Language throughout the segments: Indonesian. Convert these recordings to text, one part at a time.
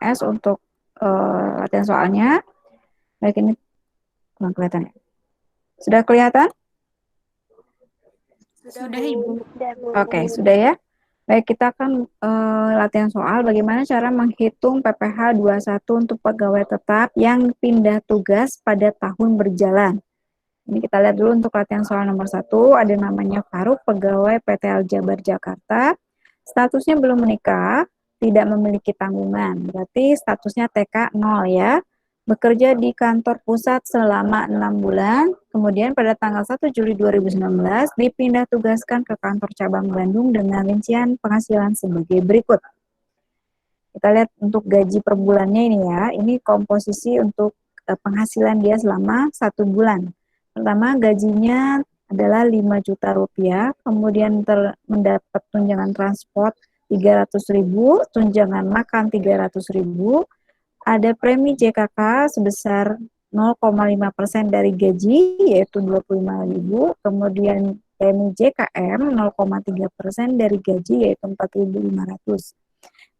MS untuk latihan soalnya. Baik, ini kurang kelihatan ya. Sudah kelihatan? Sudah, Ibu. Oke, sudah ya. Baik, kita akan latihan soal bagaimana cara menghitung PPh 21 untuk pegawai tetap yang pindah tugas pada tahun berjalan. Ini kita lihat dulu untuk latihan soal nomor 1, ada namanya Faruk, pegawai PT Aljabar Jakarta. Statusnya belum menikah, tidak memiliki tanggungan. Berarti statusnya TK 0 ya. Bekerja di kantor pusat selama 6 bulan, kemudian pada tanggal 1 Juli 2019 dipindah tugaskan ke kantor cabang Bandung dengan rincian penghasilan sebagai berikut. Kita lihat untuk gaji per bulannya ini ya, ini komposisi untuk penghasilan dia selama 1 bulan. Pertama, gajinya adalah 5 juta rupiah, kemudian mendapat tunjangan transport 300.000, tunjangan makan 300.000, ada premi JKK sebesar 0,5% dari gaji, yaitu 25.000, kemudian premi JKM 0,3% dari gaji, yaitu 4.500.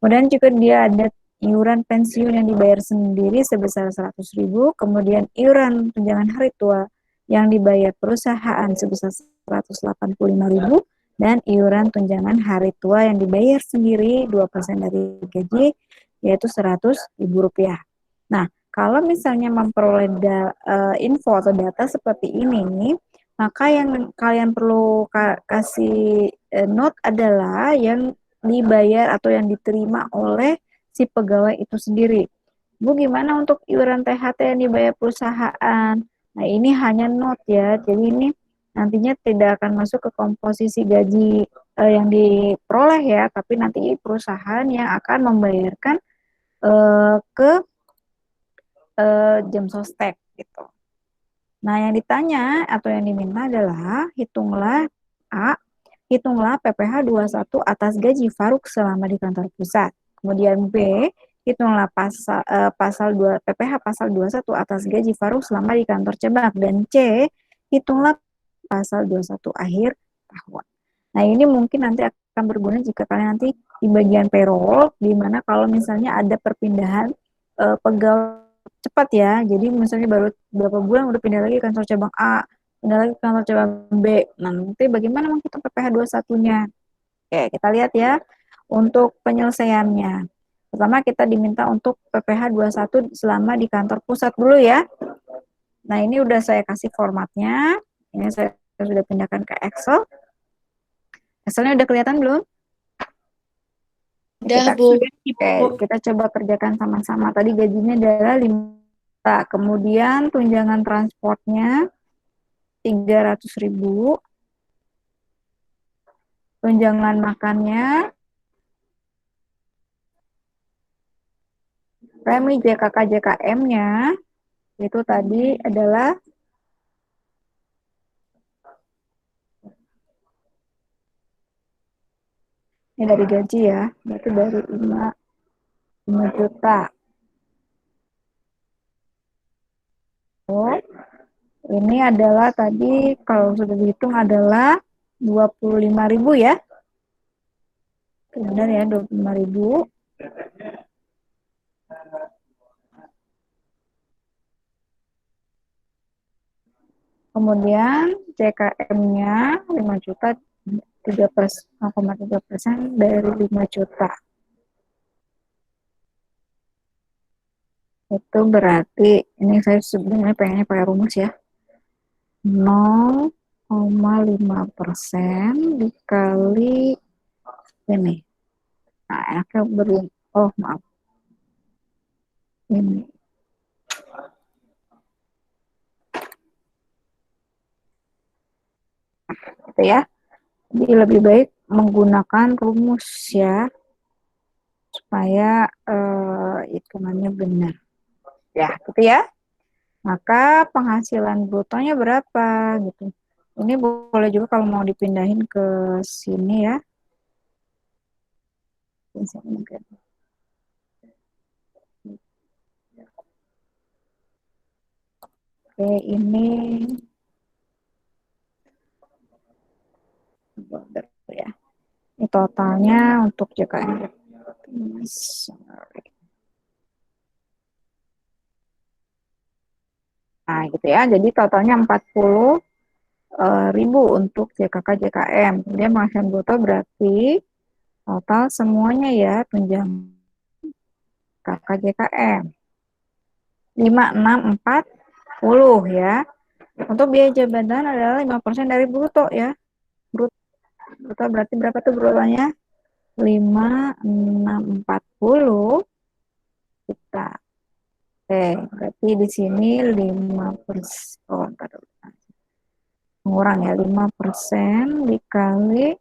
Kemudian juga dia ada iuran pensiun yang dibayar sendiri sebesar 100.000, kemudian iuran tunjangan hari tua yang dibayar perusahaan sebesar 185.000, dan iuran tunjangan hari tua yang dibayar sendiri 2% dari gaji, yaitu 100.000 rupiah. Nah, kalau misalnya memperoleh info atau data seperti ini, maka yang kalian perlu kasih note adalah yang dibayar atau yang diterima oleh si pegawai itu sendiri. Bu, gimana untuk iuran THT yang dibayar perusahaan? Nah, ini hanya note ya. Jadi ini nantinya tidak akan masuk ke komposisi gaji yang diperoleh ya, tapi nanti perusahaan yang akan membayarkan ke jam sostek gitu. Nah, yang ditanya atau yang diminta adalah hitunglah PPh 21 atas gaji Faruk selama di kantor pusat. Kemudian B, hitunglah pasal 2 PPh pasal 21 atas gaji Faruk selama di kantor cabang, dan C, hitunglah pasal 21 akhir tahun. Nah, ini mungkin nanti akan berguna jika kalian nanti di bagian payroll, di mana kalau misalnya ada perpindahan pegawai cepat ya. Jadi misalnya baru berapa bulan udah pindah lagi kantor cabang A, pindah lagi kantor cabang B. Nah, nanti bagaimana menghitung PPh 21-nya? Oke, kita lihat ya. Untuk penyelesaiannya. Pertama kita diminta untuk PPh 21 selama di kantor pusat dulu ya. Nah, ini udah saya kasih formatnya. Ini saya sudah pindahkan ke Excel. Excelnya udah kelihatan belum? Sudah, Kita Bu. kita coba kerjakan sama-sama. Tadi gajinya adalah 5 juta. Kemudian tunjangan transportnya 300.000. Tunjangan makannya, premi JKK JKM-nya itu tadi adalah ini dari gaji ya, berarti dari 5 juta. Oh, ini adalah tadi kalau sudah dihitung adalah 25.000 ya. Benar ya, 25.000. Kemudian JKM-nya 5 juta, 0,3% dari 5 juta. Itu berarti, ini saya sebenarnya pengennya pakai rumus ya. 0,5% dikali ini. Nah, enaknya oh maaf, ini. Gitu ya. Jadi lebih baik menggunakan rumus ya, supaya hitungannya benar. Ya, gitu ya. Maka penghasilan brutonya berapa gitu. Ini boleh juga kalau mau dipindahin ke sini ya. Oke, ini ya. Ini totalnya untuk JKM. gitu ya. Jadi totalnya 40.000 untuk JKK JKM. Kemudian penghasilan bruto berarti total semuanya ya tunjangan KK JKM 5640 ya. Untuk biaya jabatan adalah 5% dari bruto ya. Bruto berarti berapa tuh brutonya? 5640 juta. Oke, berarti di sini 5%. Oh, mengurang ya, 5% dikali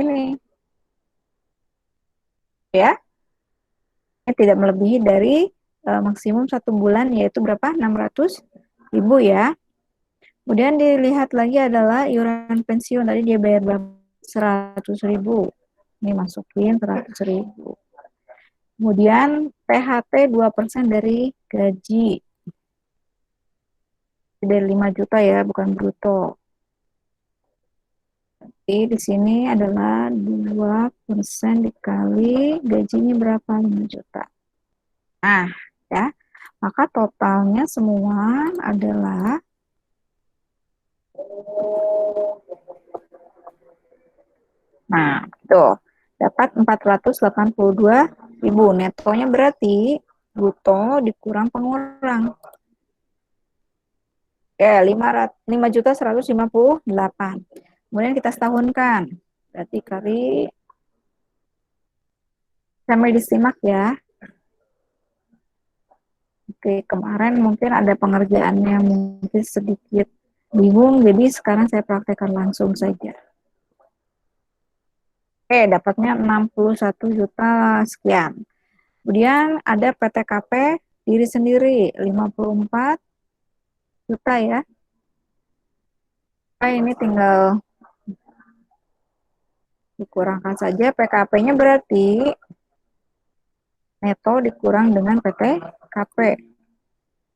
ini ya. Ini tidak melebihi dari maksimum 1 bulan, yaitu berapa? 600.000 ya. Kemudian dilihat lagi adalah iuran pensiun. Tadi dia bayar berapa? 100.000. Ini masukin 100.000. Kemudian PHT 2% dari gaji. Dari 5 juta ya, bukan bruto. Jadi di sini adalah 2% dikali gajinya berapa? 5 juta. Nah, ya. Maka totalnya semua adalah tuh dapat 482.000. Netonya berarti bruto dikurang pengurang. Ya, 5.158. Kemudian kita setahunkan. Berarti kali sampai disimak ya. Oke, kemarin mungkin ada pengerjaan yang mungkin sedikit bingung, jadi sekarang saya praktekkan langsung saja. Oke, dapatnya 61 juta sekian. Kemudian ada PTKP diri sendiri 54 juta ya. Ini tinggal dikurangkan saja PKP-nya, berarti neto dikurang dengan PTKP.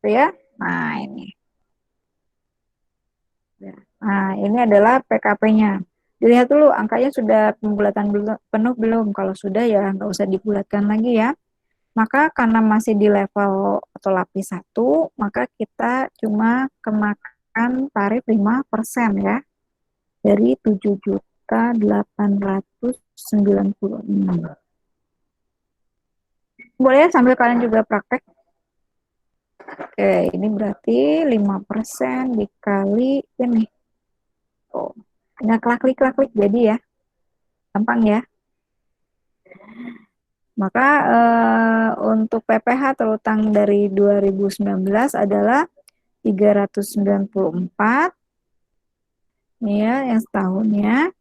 Itu ya. Nah, ini. Nah, ini adalah PKP-nya. Dilihat dulu angkanya sudah pembulatan penuh belum. Kalau sudah ya nggak usah dibulatkan lagi ya. Maka karena masih di level atau lapis 1, maka kita cuma kenakan tarif 5% ya. Dari 7.896. Boleh ya sambil kalian juga praktek. Oke, ini berarti 5% dikali ini. Oh, nggak klik-klik jadi ya. Gampang ya. Maka untuk PPh terutang dari 2019 adalah 394. Ini ya, yang setahunnya.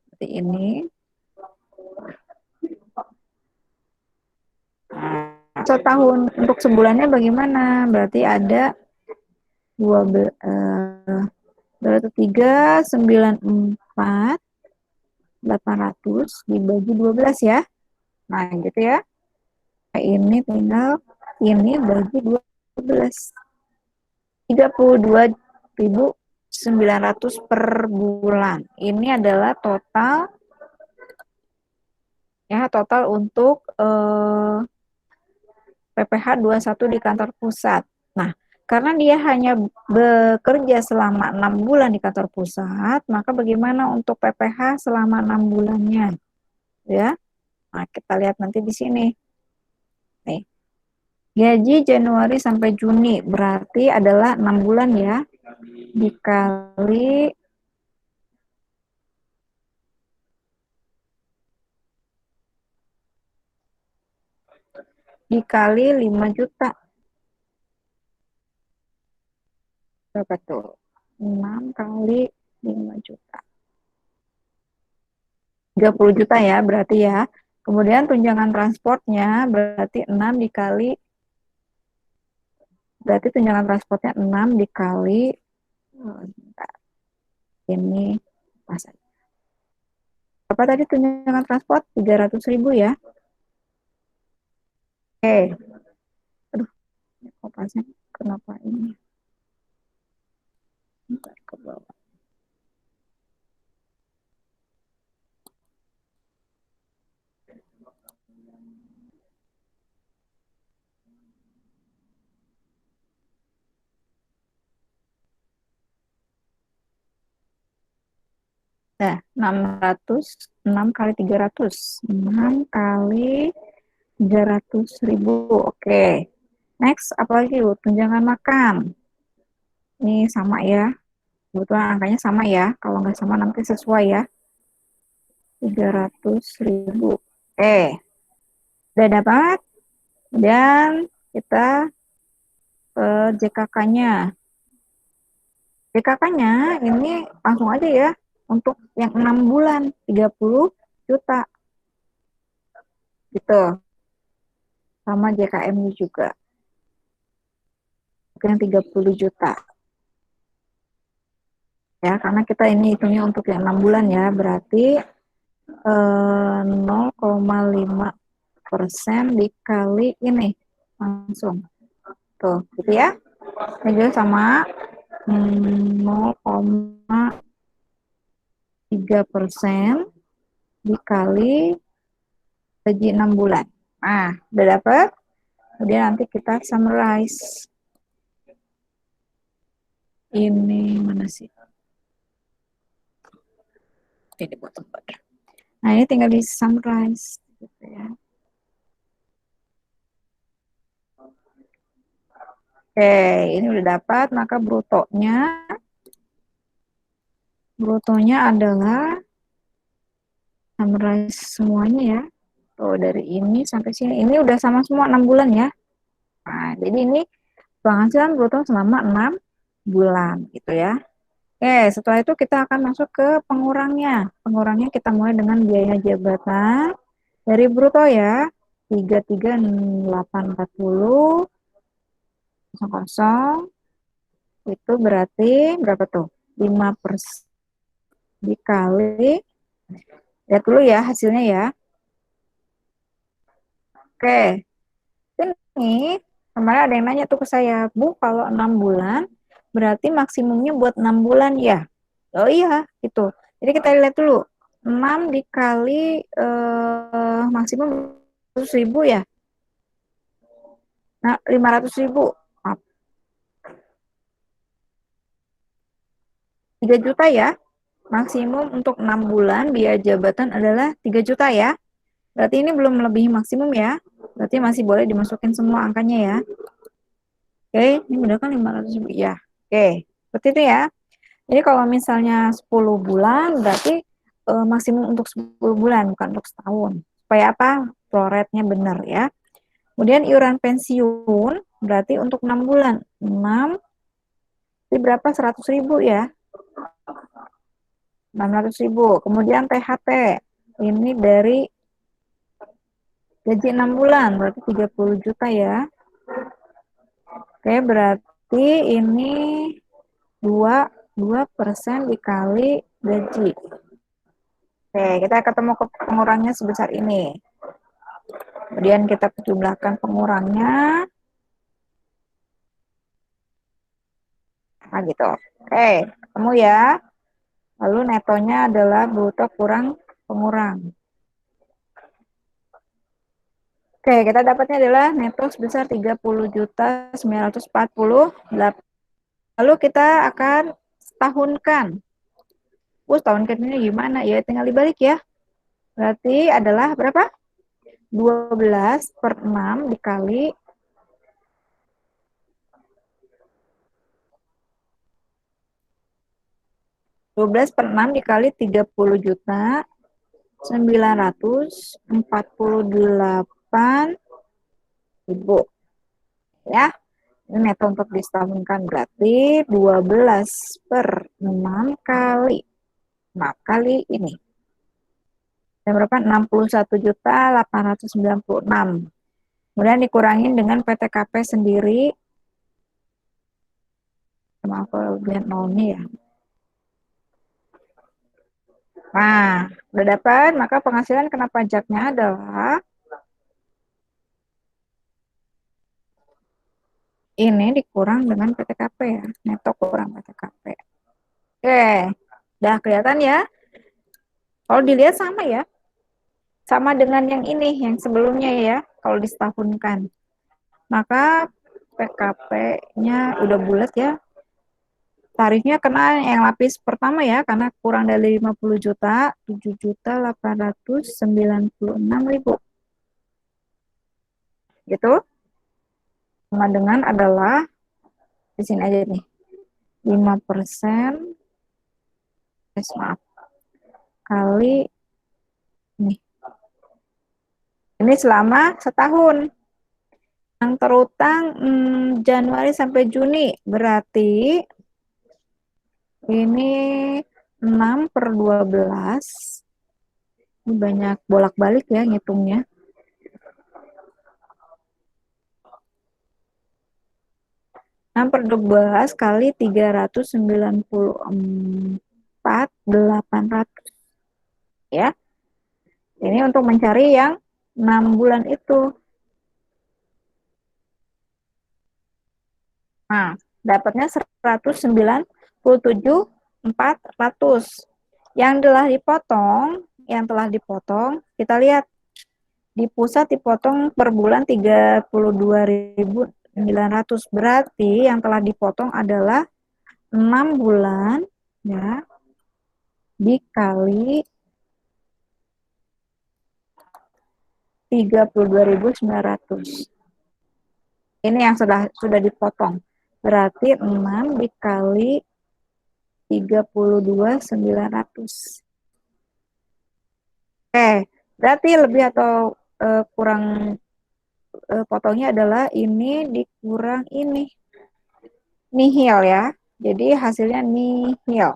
Seperti ini. Nah, setahun untuk sebulannya bagaimana? Berarti ada 394 800 dibagi 12 ya. Nah, gitu ya. Ini tinggal ini bagi 12. 32.900 per bulan. Ini adalah total ya, total untuk PPh 21 di kantor pusat. Nah, karena dia hanya bekerja selama 6 bulan di kantor pusat, maka bagaimana untuk PPh selama 6 bulannya? Ya. Nah, kita lihat nanti di sini. Nih. Gaji Januari sampai Juni berarti adalah 6 bulan ya. Dikali 5 juta. Berapa tuh? 6 kali 5 juta. 30 juta ya berarti ya. Kemudian tunjangan transportnya berarti 6 dikali, berarti tunjangan transportnya 6 dikali, ini pas aja. Apa tadi tunjangan transport? 300.000 ya. Oke. Aduh, kopasnya kenapa ini? Bentar, ke bawah. Nah, 606 kali 300. 6 kali 300.000. Oke. Next, apa lagi? Tunjangan makan. Ini sama ya. Kebetulan angkanya sama ya. Kalau nggak sama nanti sesuai ya. 300.000. Oke. Udah dapat. Dan kita JKK-nya. JKK-nya ini langsung aja ya. Untuk yang 6 bulan, 30 juta. Gitu. Sama JKM-nya juga. Yang 30 juta. Ya, karena kita ini hitungnya untuk yang 6 bulan ya. Berarti 0,5% dikali ini. Langsung. Tuh, gitu ya. Ini juga sama 0,3% dikali gaji 6 bulan. Nah, udah dapat. Kemudian nanti kita summarize. Ini mana sih? Ini buat tempat. Nah, ini tinggal di summarize. Gitu ya. Oke, ini udah dapat. Maka brutonya adalah summarize semuanya ya. Tuh, dari ini sampai sini. Ini udah sama semua 6 bulan ya. Nah, jadi ini penghasilan bruto selama 6 bulan gitu ya. Oke, setelah itu kita akan masuk ke pengurangnya. Pengurangnya kita mulai dengan biaya jabatan dari bruto ya. 33.840 kosong itu berarti berapa tuh? 5% dikali, lihat dulu ya hasilnya ya. Oke, ini kemarin ada yang nanya tuh ke saya, Bu, kalau 6 bulan, berarti maksimumnya buat 6 bulan ya? Oh iya, itu. Jadi kita lihat dulu, 6 dikali maksimum 100.000 ya? Nah, 500.000. 3 juta ya? Maksimum untuk 6 bulan biaya jabatan adalah 3 juta ya? Berarti ini belum melebihi maksimum ya? Berarti masih boleh dimasukin semua angkanya ya? Oke, ini udah kan 500.000 ya. Oke, seperti itu ya. Jadi kalau misalnya 10 bulan berarti maksimum untuk 10 bulan bukan untuk setahun. Supaya apa? Floretnya benar ya. Kemudian iuran pensiun berarti untuk 6 bulan. 6 ini berapa? 100.000 ya. 600.000. Kemudian THT ini dari gaji 6 bulan berarti 30 juta ya. Oke, berarti ini 2% dikali gaji. Oke, kita ketemu pengurangnya sebesar ini. Kemudian kita jumlahkan pengurangnya. Nah, gitu. Oke, ketemu ya. Lalu netonya adalah bruto kurang pengurang. Oke, kita dapatnya adalah neto sebesar 30.948. Lalu kita akan setahunkan. Setahunkan ini gimana? Ya, tinggal dibalik ya. Berarti adalah berapa? 12/6 dikali 12/6 dikali 30 juta 948.000 ya. Ini neto untuk disetahunkan berarti 12/6 kali 6 kali ini. Dan berapa? 61.896. Kemudian dikurangin dengan PTKP sendiri. Maaf kalau lihat nolnya ya. Nah, udah dapat, maka penghasilan kena pajaknya adalah ini dikurang dengan PTKP ya, neto kurang PTKP. Oke, udah kelihatan ya? Kalau dilihat sama ya, sama dengan yang ini, yang sebelumnya ya, kalau disetahunkan. Maka PKP-nya udah bulat ya, Tarifnya kena yang lapis pertama ya, karena kurang dari 50 juta, 7.896.000. Gitu. Sama dengan adalah, di sini aja nih, 5%, maaf, kali nih. Ini selama setahun. Yang terutang Januari sampai Juni, berarti ini 6/12. Ini banyak bolak-balik ya ngitungnya. 6/12 kali 394.800 ya. Ini untuk mencari yang 6 bulan itu. Nah, dapatnya 197.400. Yang telah dipotong, kita lihat di pusat dipotong per bulan 32.900. Berarti yang telah dipotong adalah 6 bulan ya dikali 32.900. Ini yang sudah dipotong. Berarti 6 dikali 32.900. Berarti lebih atau kurang potongnya adalah ini dikurang ini. Nihil ya. Jadi hasilnya nihil.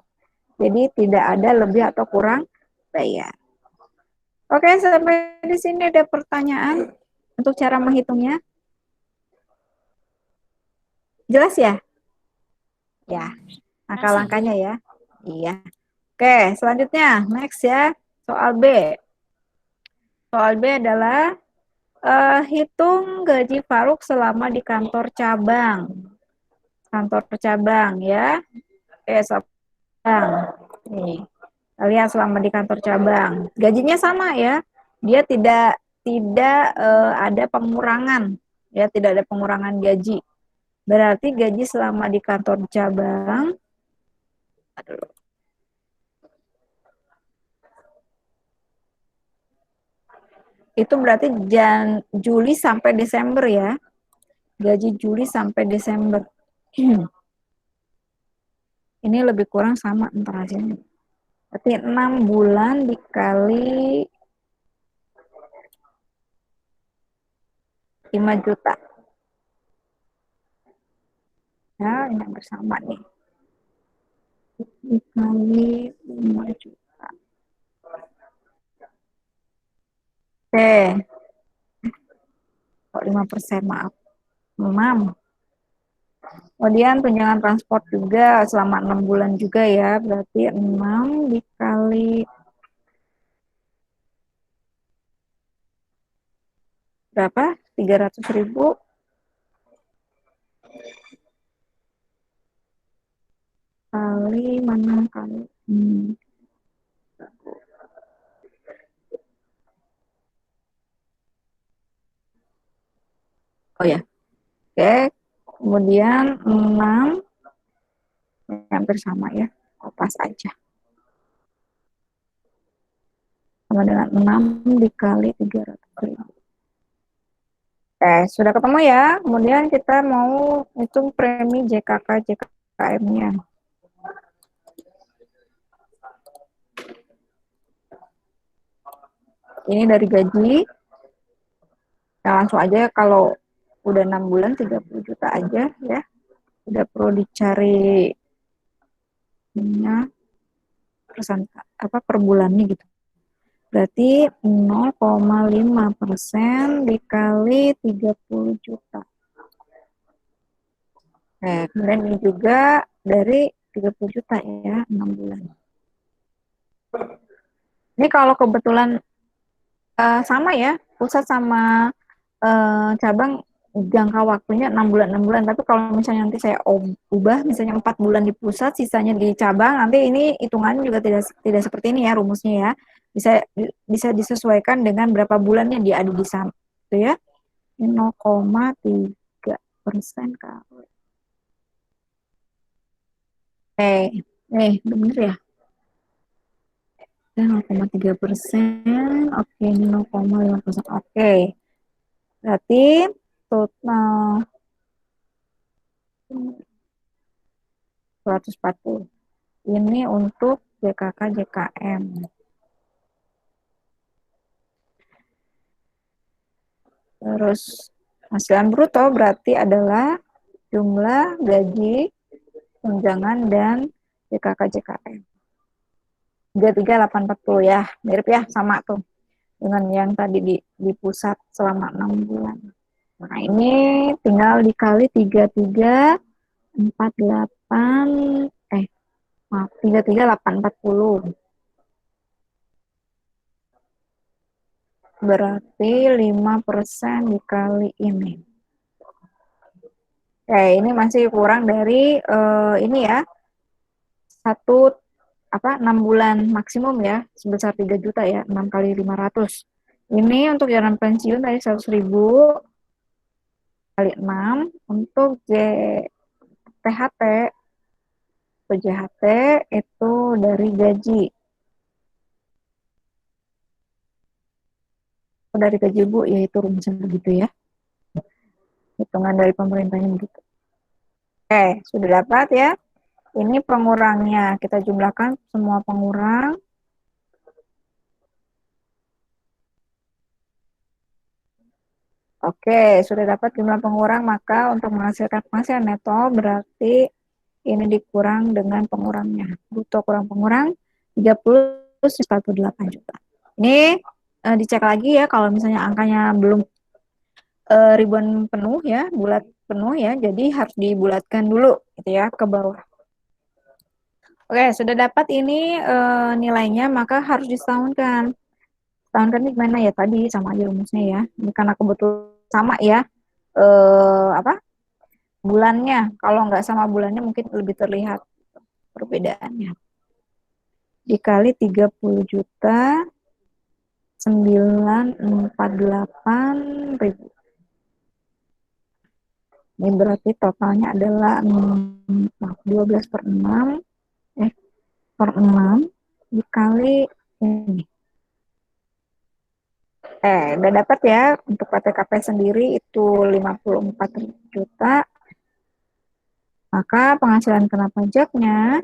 Jadi tidak ada lebih atau kurang bayar. Oke, sampai di sini ada pertanyaan untuk cara menghitungnya. Jelas ya? Ya, langkah-langkahnya ya. Iya. Oke, selanjutnya next ya. Soal B. Soal B adalah hitung gaji Faruk selama di kantor cabang. Kantor cabang ya. Oke, cabang. Nih, lihat selama di kantor cabang. Gajinya sama ya. Dia tidak ada pengurangan. Ya, tidak ada pengurangan gaji. Berarti gaji selama di kantor cabang itu berarti Juli sampai Desember ya. Gaji Juli sampai Desember. Ini lebih kurang sama antara hasilnya. Berarti 6 bulan dikali 5 juta. Ya, ini bersama nih. Dikali 5 juta. Oke. Kok 5%, maaf. 6. Kemudian tunjangan transport juga selama 6 bulan juga ya. Berarti 6 dikali berapa? 300.000 kali mana kali oh ya. Oke. Kemudian 6 hampir sama ya. Pas aja. Sama dengan 6 dikali 300.000. Sudah ketemu ya. Kemudian kita mau hitung premi JKK JKKM-nya. Ini dari gaji. Nah, langsung aja kalau udah 6 bulan 30 juta aja ya. Udah perlu dicari persen apa per bulannya gitu. Berarti 0,5% dikali 30 juta. Kemudian ini juga dari 30 juta ya, 6 bulan. Ini kalau kebetulan sama ya, pusat sama cabang jangka waktunya 6 bulan 6 bulan. Tapi kalau misalnya nanti saya ubah misalnya 4 bulan di pusat, sisanya di cabang, nanti ini hitungannya juga tidak seperti ini ya rumusnya ya. Bisa disesuaikan dengan berapa bulan yang diadu di sana gitu ya. 0,3% kali Bener ya? 0,3%. Oke, ini 0,5%. Oke, berarti total 140. Ini untuk JKK JKM. Terus hasilan bruto berarti adalah jumlah gaji, tunjangan, dan JKK JKM. 33.840 ya, mirip ya, sama tuh dengan yang tadi di pusat selama 6 bulan. Nah, ini tinggal dikali 33.48, maaf, 33.840. Berarti 5% dikali ini. Ini masih kurang dari ini ya, satu 6 bulan maksimum ya, sebesar 3 juta ya, 6 kali 500. Ini untuk jalan pensiun dari 100.000 kali 6 untuk PHT atau JHT itu dari gaji. Dari gaji Bu, yaitu rumusnya begitu ya. Hitungan dari pemerintahnya begitu. Sudah dapat ya. Ini pengurangnya. Kita jumlahkan semua pengurang. Sudah dapat jumlah pengurang, maka untuk menghasilkan penghasilan neto berarti ini dikurang dengan pengurangnya. Bruto kurang pengurang 30,48 juta. Ini dicek lagi ya kalau misalnya angkanya belum ribuan penuh ya, bulat penuh ya, jadi harus dibulatkan dulu gitu ya ke bawah. Sudah dapat ini nilainya, maka harus disetahunkan. Setahunkan ini gimana ya, tadi sama aja rumusnya ya. Ini karena kebetulan sama ya bulannya. Kalau nggak sama bulannya mungkin lebih terlihat perbedaannya. Dikali 30 juta 948.000. Ini berarti totalnya adalah 12 per 6 per 6 dikali ini. Udah dapat ya, untuk PTKP sendiri itu 54 juta. Maka penghasilan kena pajaknya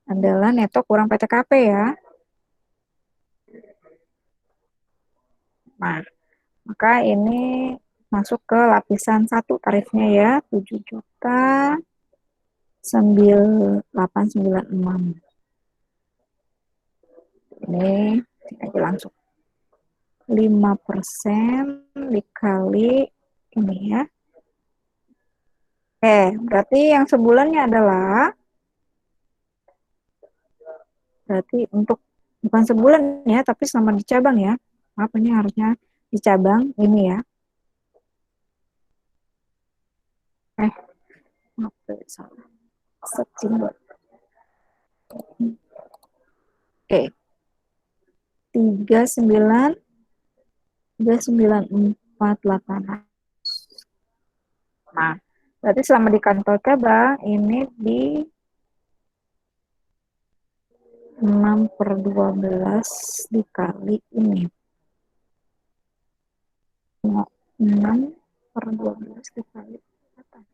adalah neto kurang PTKP ya. Nah, maka ini masuk ke lapisan 1 tarifnya ya, 7 juta 896. Ini aja langsung 5% dikali ini ya. Berarti yang sebulannya adalah, berarti untuk bukan sebulan ya, tapi selama di cabang ya. Maaf, ini harusnya di cabang ini ya. Maaf, salah. September. 39.488. Nah, berarti selama di kantor cabang ini di 6/12 dikali ini. 6/12 dikali atas.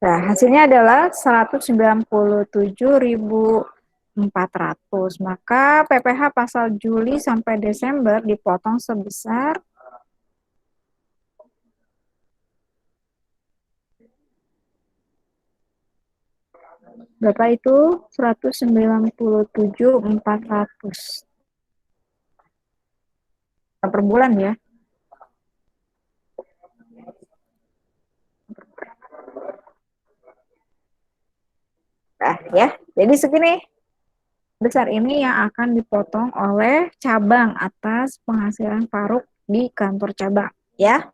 Nah, hasilnya adalah 197.400. Maka PPh pasal Juli sampai Desember dipotong sebesar berapa itu? 197.400 per bulan ya. Nah, ya. Jadi segini besar ini yang akan dipotong oleh cabang atas penghasilan Faruk di kantor cabang ya.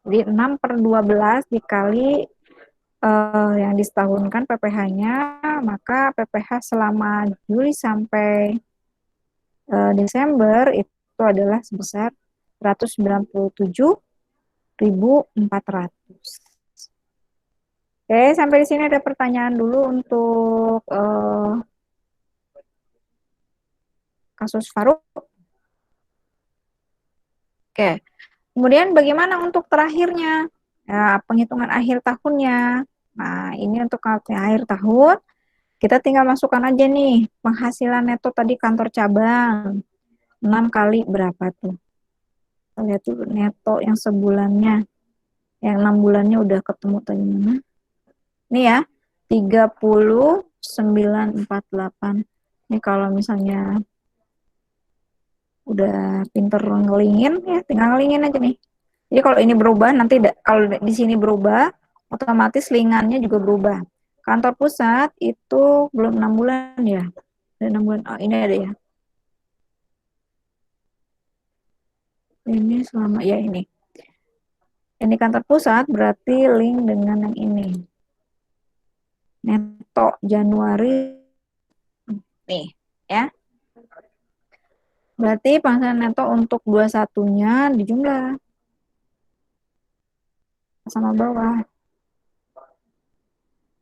Jadi 6/12 dikali yang disetahunkan PPh-nya, maka PPh selama Juli sampai Desember itu adalah sebesar 197.400. Oke, sampai di sini ada pertanyaan dulu untuk kasus Faruk. Oke, kemudian bagaimana untuk terakhirnya? Ya, penghitungan akhir tahunnya. Nah, ini untuk akhir tahun, kita tinggal masukkan aja nih penghasilan neto tadi kantor cabang. 6 kali berapa tuh? Kita lihat dulu neto yang sebulannya. Yang 6 bulannya udah ketemu tadi mana? Ini ya, 39,48. Ini kalau misalnya udah pinter ngelingin ya tinggal ngelingin aja nih. Jadi kalau ini berubah nanti kalau di sini berubah otomatis lingannya juga berubah. Kantor pusat itu belum 6 bulan ya. Ada 6 bulan. Oh, ini ada ya. Ini selama ya ini. Ini kantor pusat berarti link dengan yang ini. Neto Januari nih ya. Berarti penghasilan neto untuk 21-nya dijumlah sama bawah.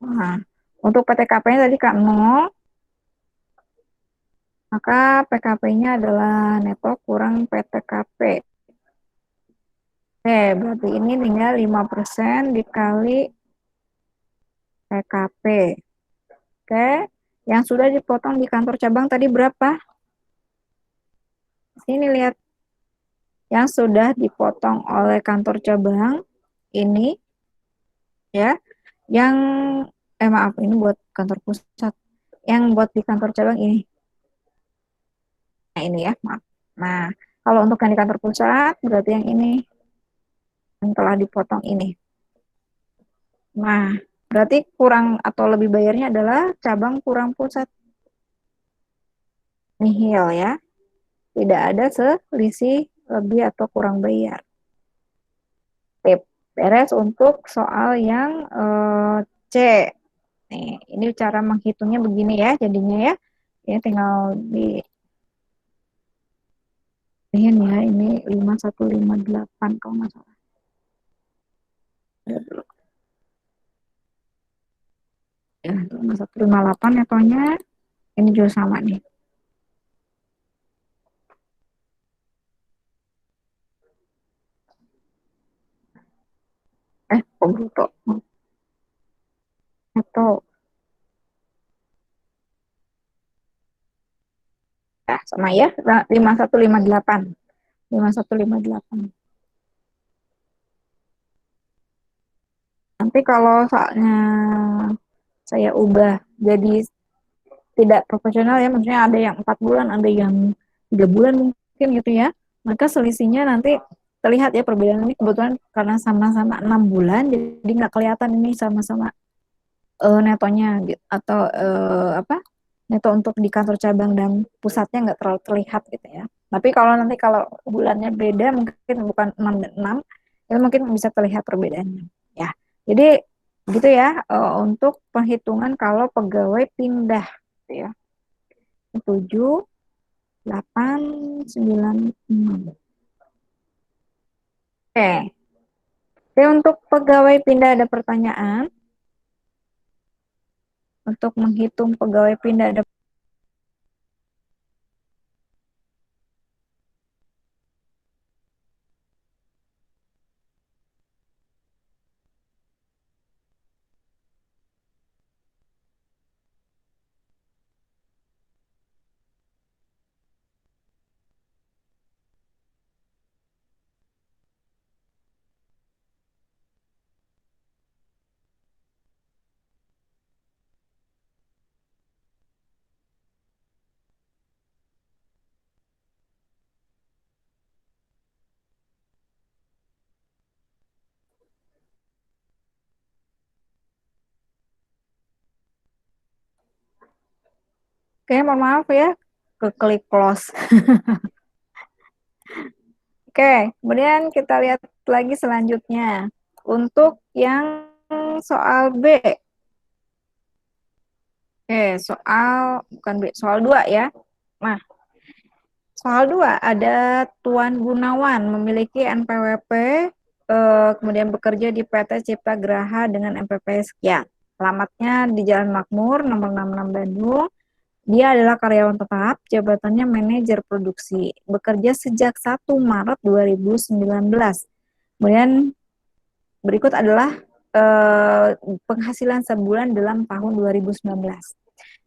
Nah, untuk PTKP-nya tadi Kak 0, maka PKP-nya adalah neto kurang PTKP. Oke, berarti ini tinggal 5% dikali PKP. Oke, yang sudah dipotong di kantor cabang tadi berapa? Sini lihat, yang sudah dipotong oleh kantor cabang ini ya, yang maaf ini buat kantor pusat, yang buat di kantor cabang ini. Nah, ini ya, maaf. Nah, kalau untuk yang di kantor pusat berarti yang ini yang telah dipotong ini. Nah, berarti kurang atau lebih bayarnya adalah cabang kurang pusat. Nihil ya. Tidak ada selisih lebih atau kurang bayar. Tip. Beres untuk soal yang C. Nih, ini cara menghitungnya begini ya jadinya ya. Ya tinggal di ya ini 5158 kalau nggak salah. Ya, dulu. Ya, 5158 ya tonya. Ini juga sama nih. Kok bruto? Atau ya sama ya 5158. 5158. Nanti kalau soalnya saya ubah jadi tidak proporsional ya, maksudnya ada yang 4 bulan, ada yang 3 bulan mungkin gitu ya. Maka selisihnya nanti terlihat ya perbedaan ini kebetulan karena sama-sama 6 bulan, jadi nggak kelihatan ini sama-sama netonya gitu, atau apa neto untuk di kantor cabang dan pusatnya nggak terlalu terlihat gitu ya. Tapi kalau nanti kalau bulannya beda mungkin bukan 6 dan 6 itu mungkin bisa terlihat perbedaannya ya. Jadi gitu ya untuk penghitungan kalau pegawai pindah gitu ya. 7, 8, 9, 6. Oke. Oke, untuk pegawai pindah ada pertanyaan. Untuk menghitung pegawai pindah ada. Oke, mohon maaf ya, keklik close. Oke, kemudian kita lihat lagi selanjutnya. Untuk yang soal B. Oke, soal, bukan B, soal 2 ya. Nah, soal 2 ada Tuan Gunawan memiliki NPWP kemudian bekerja di PT Cipta Graha dengan MPP sekian. Alamatnya di Jalan Makmur, nomor 66 Bandung. Dia adalah karyawan tetap, jabatannya manajer produksi. Bekerja sejak 1 Maret 2019. Kemudian berikut adalah penghasilan sebulan dalam tahun 2019.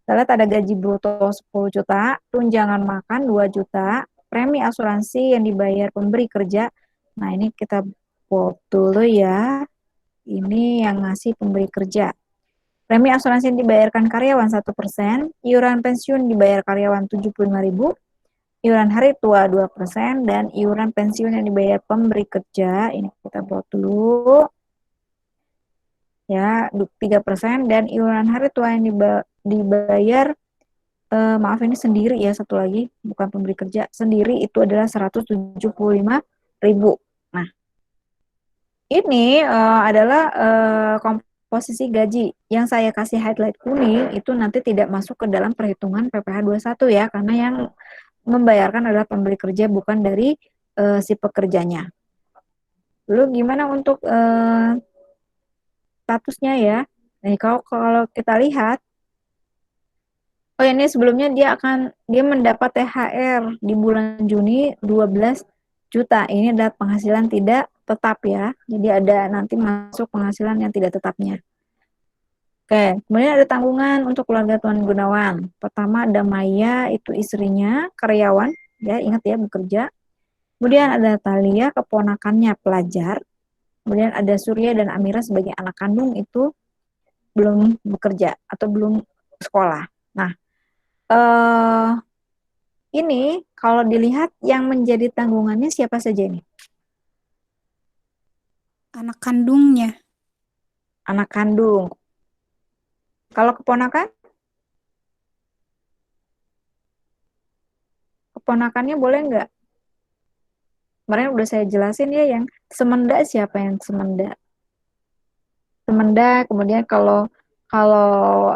Kita lihat ada gaji bruto 10 juta, tunjangan makan 2 juta, premi asuransi yang dibayar pemberi kerja. Nah, ini kita quote dulu ya. Ini yang ngasih pemberi kerja. Premi asuransi yang dibayarkan karyawan 1%, iuran pensiun dibayar karyawan 75.000, iuran hari tua 2%, dan iuran pensiun yang dibayar pemberi kerja, ini kita buat dulu, ya 3%, dan iuran hari tua yang dibayar, maaf ini sendiri ya, satu lagi, bukan pemberi kerja, sendiri itu adalah 175.000. Nah, ini adalah komposisi gaji yang saya kasih highlight kuning itu nanti tidak masuk ke dalam perhitungan PPh 21 ya, karena yang membayarkan adalah pemberi kerja bukan dari si pekerjanya. Lalu gimana untuk statusnya ya? Nah, kalau kita lihat, oh ini sebelumnya dia mendapat THR di bulan Juni 12 juta. Ini adalah penghasilan tidak tetap ya. Jadi ada nanti masuk penghasilan yang tidak tetapnya. Oke, kemudian ada tanggungan untuk keluarga Tuan Gunawan. Pertama ada Maya, itu istrinya, karyawan, ya ingat ya bekerja. Kemudian ada Thalia, keponakannya pelajar. Kemudian ada Surya dan Amira sebagai anak kandung itu belum bekerja atau belum sekolah. Nah, ini kalau dilihat yang menjadi tanggungannya siapa saja ini? Anak kandungnya. Anak kandung. Kalau keponakannya boleh nggak? Kemarin udah saya jelasin ya yang semenda siapa yang semenda? Semenda, kemudian kalau kalau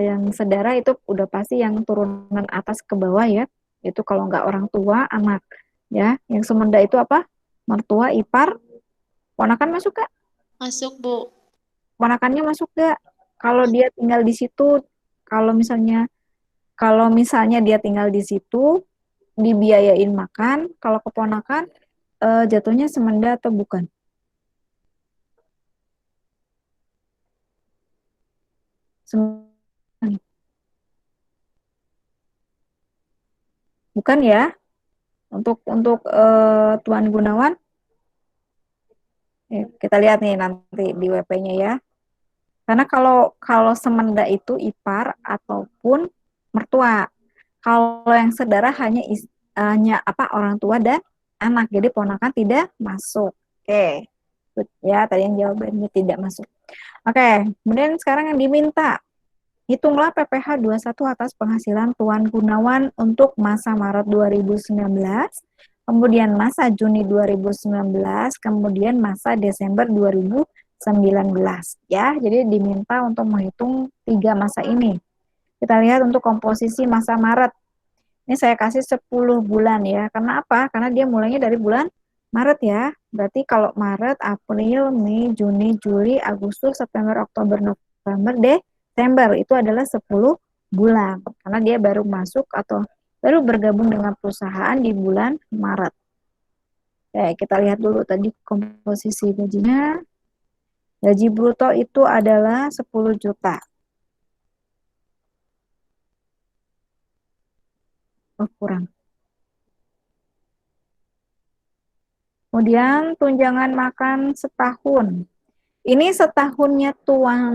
yang sedara itu udah pasti yang turunan atas ke bawah ya. Itu kalau nggak orang tua, anak. Ya, yang semenda itu apa? Mertua, ipar, ponakan masuk gak? Masuk, Bu. Ponakannya masuk gak? Kalau dia tinggal di situ, kalau misalnya kalau misalnya dia tinggal di situ, dibiayain makan, kalau keponakan jatuhnya semenda atau bukan? Bukan ya? Untuk Tuan Gunawan, kita lihat nih nanti di WP-nya ya. Karena kalau kalau semenda itu ipar ataupun mertua. Kalau yang saudara hanya apa orang tua dan anak. Jadi ponakan tidak masuk. Oke. Ya, tadi yang jawabannya tidak masuk. Oke, kemudian sekarang yang diminta. Hitunglah PPh 21 atas penghasilan Tuan Gunawan untuk masa Maret 2019, kemudian masa Juni 2019, kemudian masa Desember 2019. Ya, jadi diminta untuk menghitung 3 masa ini. Kita lihat untuk komposisi masa Maret. Ini saya kasih 10 bulan ya. Karena apa? Karena dia mulainya dari bulan Maret ya. Berarti kalau Maret, April, Mei, Juni, Juli, Agustus, September, Oktober, November, Desember itu adalah 10 bulan. Karena dia baru masuk atau baru bergabung dengan perusahaan di bulan Maret. Oke, kita lihat dulu tadi komposisi gajinya. Gaji bruto itu adalah 10 juta. Oh, kurang. Kemudian tunjangan makan setahun. Ini setahunnya Tuan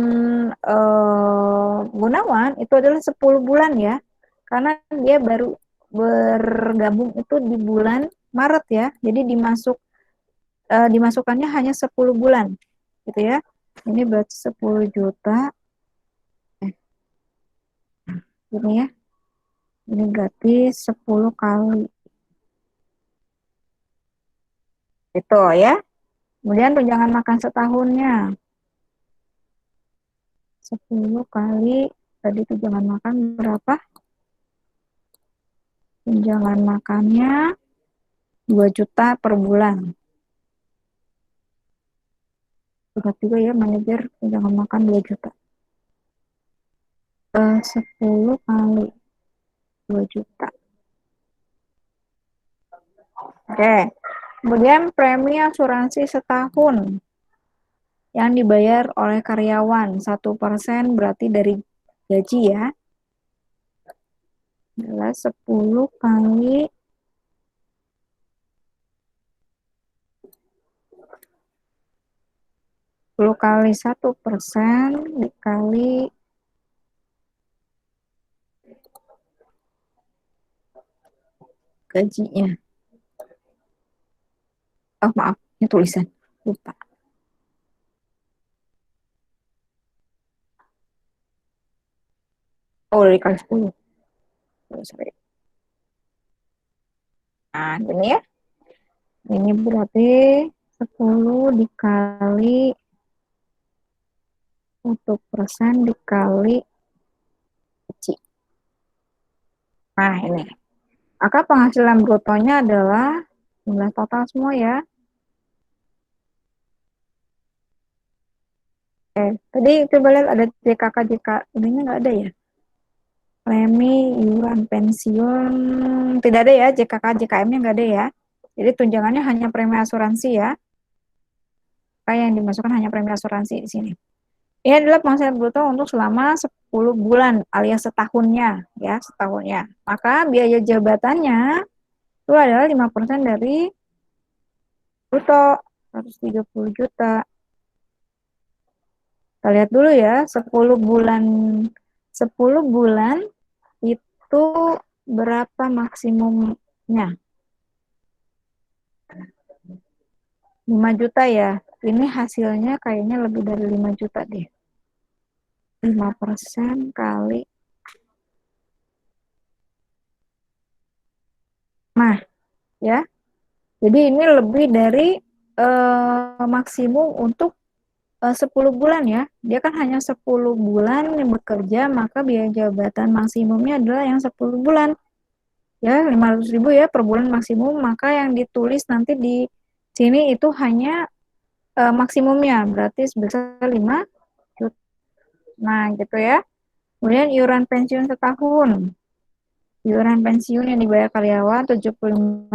Gunawan itu adalah 10 bulan ya. Karena dia baru bergabung itu di bulan Maret ya. Jadi dimasukkannya hanya 10 bulan. Gitu ya. Ini berarti 10 juta. Ini ya. Ini berarti 10 kali. Itu ya. Kemudian tunjangan makan setahunnya. 10 kali, tadi tunjangan makan berapa? Tunjangan makannya 2 juta per bulan. Ingat juga ya, manajer jangan makan 2 juta. 10 kali 2 juta. Oke. Kemudian premi asuransi setahun yang dibayar oleh karyawan 1% berarti dari gaji ya, adalah 10 kali 10 kali 1% dikali gajinya. Oh maaf, ini tulisan. Lupa. Oh, dikali 10. Oh, sorry. Nah, ini ya. Ini berarti 10 dikali 1% dikali gaji. Nah, ini. Maka penghasilan brutonya adalah jumlah total semua ya. Tadi coba lihat ada JKK, JK, ini nggak ada ya? Premi, iuran pensiun, tidak ada ya, JKK, JKM-nya nggak ada ya. Jadi tunjangannya hanya premi asuransi ya. Kayak yang dimasukkan hanya premi asuransi di sini. Ini adalah penghasilan bruto untuk selama 10 bulan alias setahunnya ya, setahunnya. Maka biaya jabatannya itu adalah 5% dari bruto 130 juta. Kita lihat dulu ya, 10 bulan itu berapa maksimumnya? 5 juta ya. Ini hasilnya kayaknya lebih dari 5 juta deh. 5% kali. Nah, ya. Jadi ini lebih dari maksimum untuk 10 bulan ya. Dia kan hanya 10 bulan yang bekerja, maka biaya jabatan maksimumnya adalah yang 10 bulan. Ya, 500.000 ya per bulan maksimum, maka yang ditulis nanti di sini itu hanya maksimumnya, berarti sebesar 5 juta. Nah, gitu ya. Kemudian iuran pensiun setahun. Iuran pensiun yang dibayar karyawan 75.000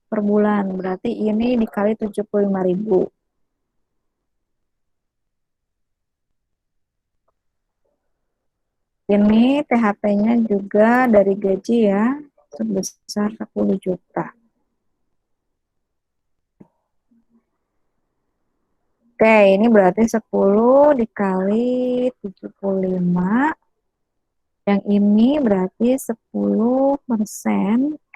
per bulan. Berarti ini dikali 75.000. Ini THP-nya juga dari gaji ya, sebesar 10 juta. Oke, ini berarti 10 dikali 75. Yang ini berarti 10%,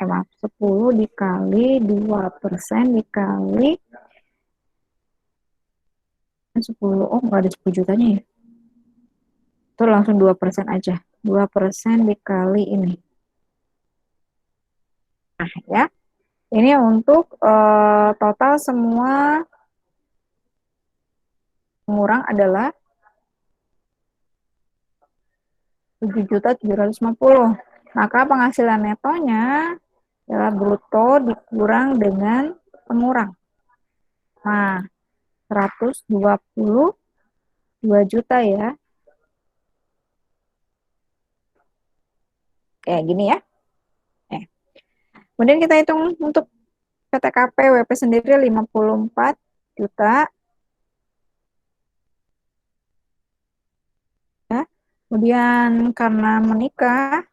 maaf, 10 dikali 2% dikali 10. Oh, nggak ada 10 jutanya ya. Itu langsung 2% aja. 2% dikali ini. Nah, ya. Ini untuk total semua pengurang adalah 7.750. Maka penghasilan netonya adalah bruto dikurang dengan pengurang. Nah, 122 juta ya. Kayak gini ya. Eh. Kemudian kita hitung untuk PTKP WP sendiri 54 juta. Ya. Kemudian karena menikah,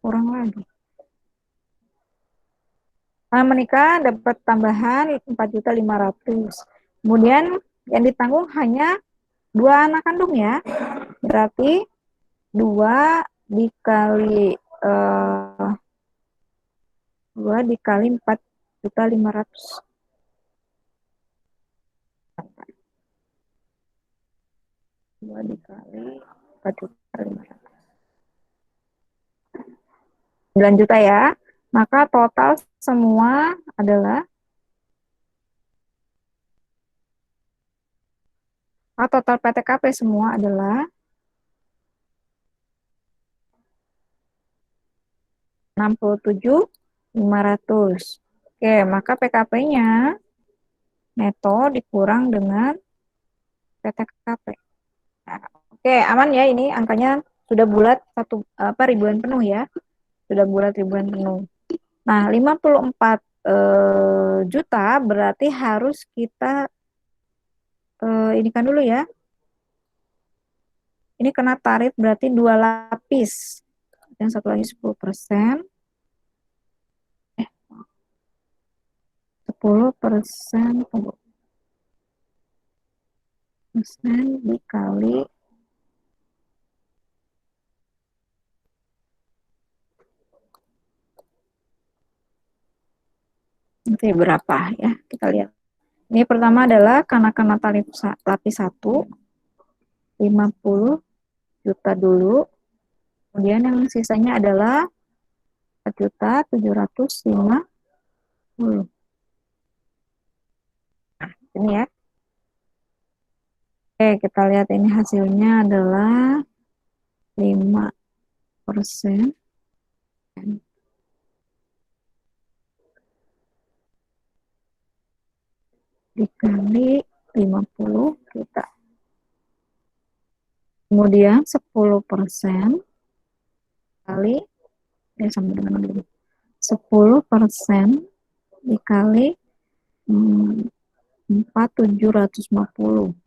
kurang lagi. Karena menikah dapat tambahan 4.500. Kemudian yang ditanggung hanya 2 anak kandung ya. Berarti 2 dikali 2 dikali 4.500. 2 dikali 4.500. 9 juta ya. Maka total semua adalah total PTKP semua adalah 67.500. Oke, maka PKP-nya neto dikurang dengan PTKP. Nah, oke, aman ya ini angkanya sudah bulat satu apa ribuan penuh ya. Sudah bulat ribuan penuh. Nah, 54 juta berarti harus kita ini kan dulu ya. Ini kena tarif berarti dua lapis. Yang satu lagi 10%. 10% dikali nanti berapa ya, kita lihat. Ini pertama adalah karena kena tarif lapis 1, 50 juta dulu. Kemudian yang sisanya adalah 4.750.000. Nah, ini ya. Oke, kita lihat ini hasilnya adalah 5% dikali 50 juta. Kemudian 10% kali sama dengan 10% dikali 4.750.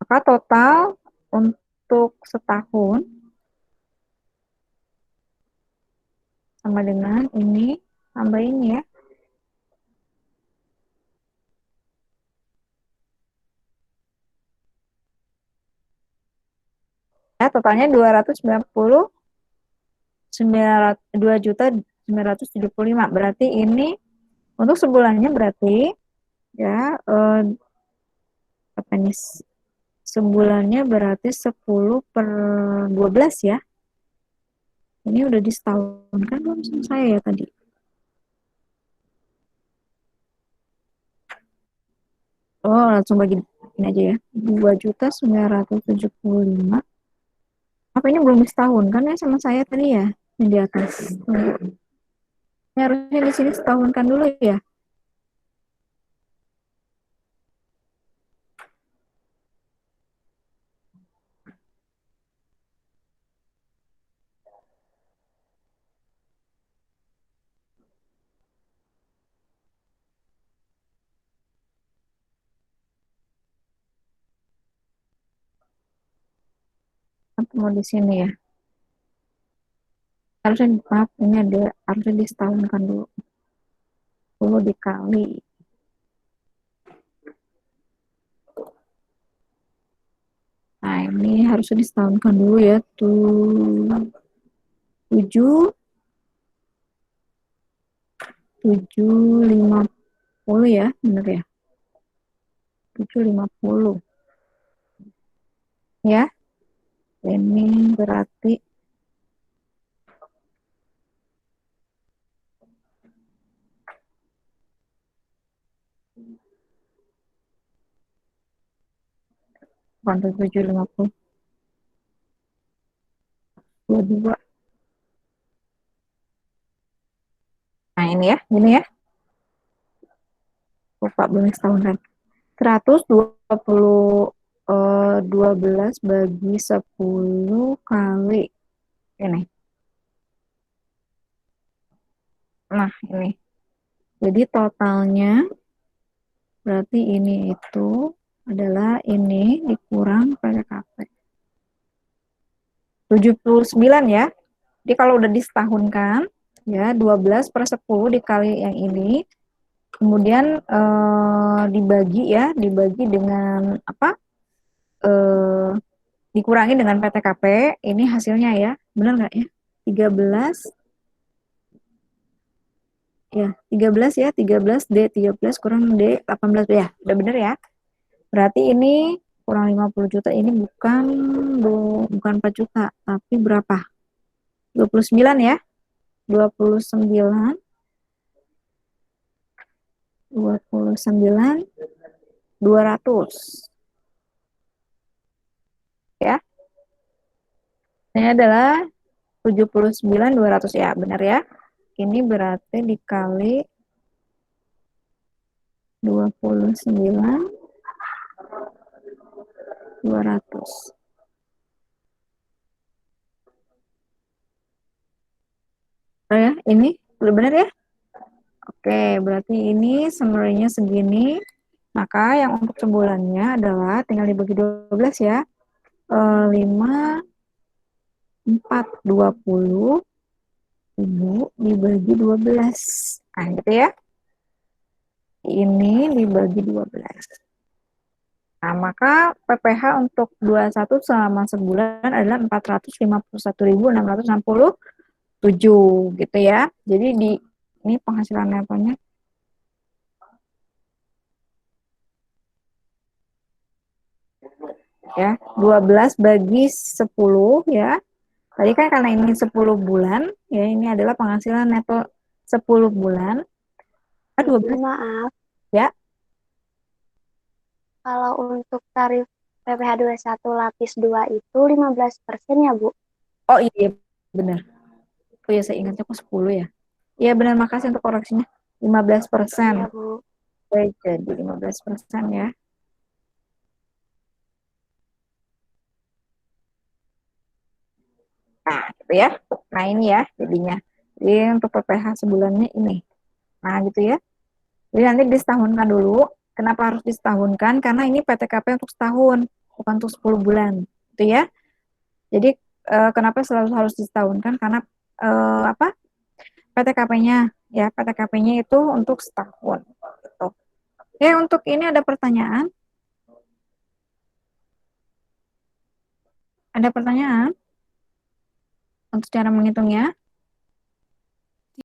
Maka total untuk setahun sama dengan ini tambah ini ya. Ya, totalnya 2.975. Berarti ini untuk sebulannya berarti ya apa ini sebulannya berarti 10/12 ya. Ini udah disetahun kan belum sama saya ya tadi. Oh, langsung bagi ini aja ya. 2.975. Apa ini belum setahun kan ya sama saya tadi ya? Yang di atas. Ini harusnya di sini setahun kan dulu ya. Atau mau di sini ya. Harusnya maaf ini ada harusnya di setahun kan dulu. 10 dikali. Nah, ini harusnya di setahun kan dulu ya. 750 ya, bener ya. 750 ya. Ini berarti bukan 750 22. Nah, ini ya, gini ya. Lupa belum setahun kan. 120 12 bagi 10 kali ini. Nah, ini. Jadi totalnya berarti ini itu adalah ini dikurang PKP. 79 ya. Jadi kalau udah disetahunkan ya 12/10 dikali yang ini kemudian dibagi ya, dibagi dengan apa? Dikurangi dengan PTKP, ini hasilnya ya. Benar nggak ya? 13 ya, 13 ya, 13 D 13 kurang D 18 ya. Udah bener ya. Berarti ini kurang 50 juta ini bukan 4 juta, tapi berapa? 29 ya. 29 200 ya. Ini adalah 79.200 ya, benar ya. Ini berarti dikali 29.200. Oh ya, ini udah benar ya? Oke, berarti ini summary-nya segini. Maka yang untuk sebulannya adalah tinggal dibagi 12 ya. 5, 4, 20 ribu dibagi 12. Nah, gitu ya. Ini dibagi 12. Nah, maka PPh untuk 21 selama sebulan adalah 451.667 gitu ya. Jadi ini penghasilan netonya ya, 12 bagi 10 ya. Tadi kan karena ini 10 bulan, ya ini adalah penghasilan neto 10 bulan. Ibu 12 maaf, ya. kalau untuk tarif PPh satu lapis 2 itu 15% ya, Bu? Oh iya, benar. Oh iya, saya ingatnya kok 10 ya. Iya benar, makasih untuk koreksinya. 15%. Iya, Bu. Baik, jadi 15% ya. Nah, gitu ya. Nah, ini ya jadinya. Jadi untuk PPh sebulannya ini. Nah, gitu ya. Jadi nanti disetahunkan dulu. Kenapa harus disetahunkan? Karena ini PTKP untuk setahun, bukan untuk 10 bulan. Gitu ya. Jadi kenapa selalu harus disetahunkan? Karena apa? PTKP-nya ya, PTKP-nya itu untuk setahun. Gitu. Oke, untuk ini ada pertanyaan? Ada pertanyaan untuk cara menghitungnya?